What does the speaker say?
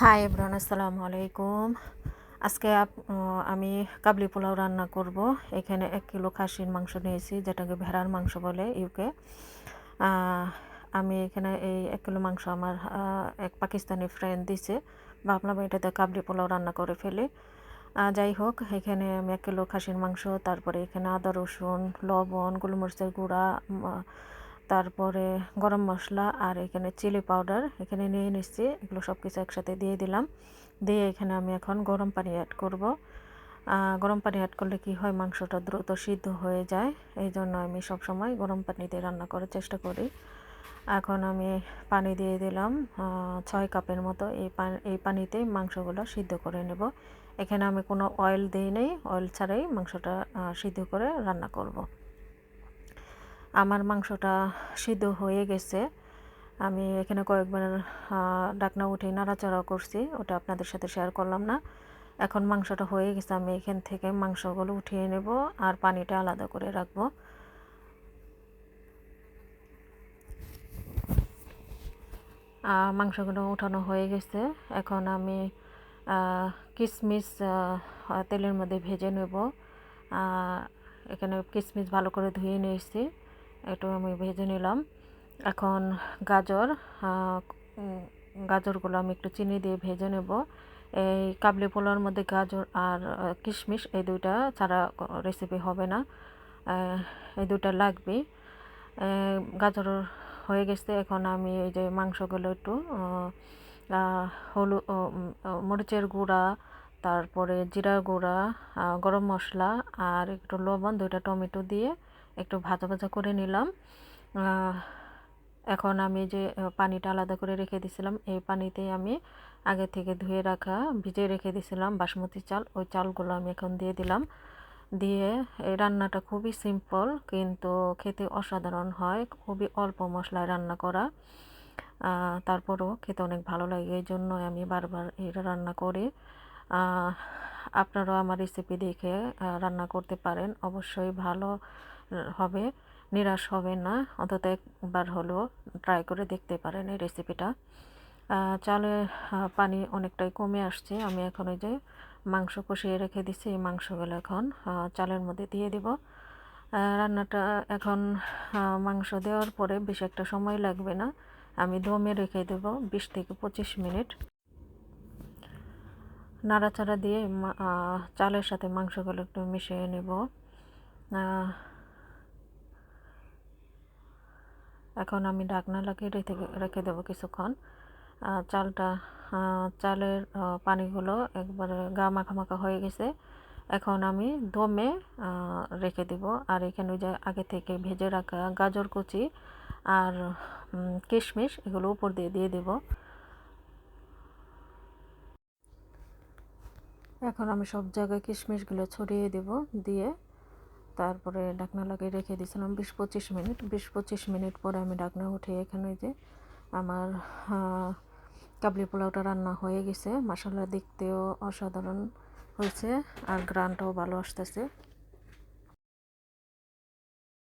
Hi everyone, আসসালামু আলাইকুম। আজকে আমি কাবলি পোলাও রান্না করব। এখানে 1 কিলো খাসির মাংস নিয়েছি, যেটাকে ভেড়ার মাংস বলে ইউকে। আমি এখানে এই 1 কিলো মাংস আমার এক পাকিস্তানি ফ্রেন্ড দিছে। ভাবলাম এটাতে কাবলি পোলাও রান্না করে ফেলি। যাই হোক, এখানে আমি 1 কিলো খাসির মাংস, তারপরে এখানে আদা রসুন, লবণ, গোলমরিচের গুঁড়া, তারপরে গরম মশলা আর এখানে চিলি পাউডার এখানে নিয়ে নিচ্ছি। এগুলো সব কিছু একসাথে দিয়ে দিলাম। দিয়ে এখানে আমি এখন গরম পানি অ্যাড করব। গরম পানি অ্যাড করলে কি হয়, মাংসটা দ্রুত সিদ্ধ হয়ে যায়। এই জন্য আমি সবসময় গরম পানি দিয়ে রান্না করার চেষ্টা করি। এখন আমি পানি দিয়ে দিলাম 6 কাপের মতো। এই পানিতেই মাংসগুলো সিদ্ধ করে নেব। এখানে আমি কোনো অয়েল দিই নেই, অয়েল ছাড়াই মাংসটা সিদ্ধ করে রান্না করব। আমার মাংসটা সিদ্ধ হয়ে গেছে। আমি এখানে কয়েকবার ঢাকনা উঠে নাড়াচাড়া করছি, ওটা আপনাদের সাথে শেয়ার করলাম না। এখন মাংসটা হয়ে গেছে, আমি এখান থেকে মাংসগুলো উঠিয়ে নেব আর পানিটা আলাদা করে রাখবো। মাংসগুলো উঠানো হয়ে গেছে। এখন আমি কিশমিশ তেলের মধ্যে ভেজে নেব। এখানে কিশমিশ ভালো করে ধুয়ে নিয়েছি, একটু আমি ভেজে নিলাম। এখন গাজরগুলো আমি একটু চিনি দিয়ে ভেজে নেব। এই কাবলি পোলাওর মধ্যে গাজর আর কিশমিশ এই দুইটা ছাড়া রেসিপি হবে না, এই দুইটা লাগবে। গাজর হয়ে গেছে। এখন আমি এই যে মাংসগুলো একটু হলুদ, মরিচের গুঁড়া, তারপরে জিরার গুঁড়া, গরম মশলা আর একটু লবণ, 2টা টমেটো দিয়ে একটু ভাজা ভাজা করে নিলাম। এখন আমি যে পানিটা আলাদা করে রেখে দিয়েছিলাম, এই পানিতে আমি আগে থেকে ধুয়ে রাখা ভিজিয়ে রেখে দিয়েছিলাম বাসমতি চাল, ওই চালগুলো আমি এখন দিয়ে দিলাম। দিয়ে এই রান্নাটা খুবই সিম্পল, কিন্তু খেতে অসাধারণ হয়। খুবই অল্প মশলায় রান্না করা, তারপরও খেতে অনেক ভালো লাগে। এই জন্য আমি বারবার এটা রান্না করি। আপনারাও আমার রেসিপি দেখে রান্না করতে পারেন, অবশ্যই ভালো হবে, নিরাশ হবে না। অন্তত একবার হলেও ট্রাই করে দেখতে পারেন এই রেসিপিটা। চালের পানি অনেকটাই কমে আসছে। আমি এখন ওই যে মাংস কষিয়ে রেখে দিচ্ছি, এই মাংসগুলো এখন চালের মধ্যে দিয়ে দিব। রান্নাটা এখন মাংস দেওয়ার পরে বেশি একটা সময় লাগবে না, আমি দমে রেখে দেব 20 থেকে 25 মিনিট। নাড়াচাড়া দিয়ে চালের সাথে মাংসগুলো একটু মিশিয়ে নেব। এখন আমি ঢাকনা লাগিয়ে রেখে দেবো কিছুক্ষণ। চালের পানিগুলো একবারে গা মাখা মাখা হয়ে গেছে। এখন আমি দমে রেখে দেব। আর এখানে যে আগে থেকে ভেজে রাখা গাজর কুচি আর কিশমিশ এগুলো উপর দিয়ে দিয়ে দেব। এখন আমি সব জায়গায় কিশমিশগুলো ছড়িয়ে দেব। দিয়ে তারপরে ঢাকনা লাগিয়ে রেখে দিয়েছিলাম 20-25 মিনিট। 20-25 মিনিট পরে আমি ঢাকনা উঠে এখানে যে আমার কাবলি পোলাওটা রান্না হয়ে গেছে। মাশাআল্লাহ, দেখতেও অসাধারণ হয়েছে আর গ্রানটাও ভালো আসতেছে।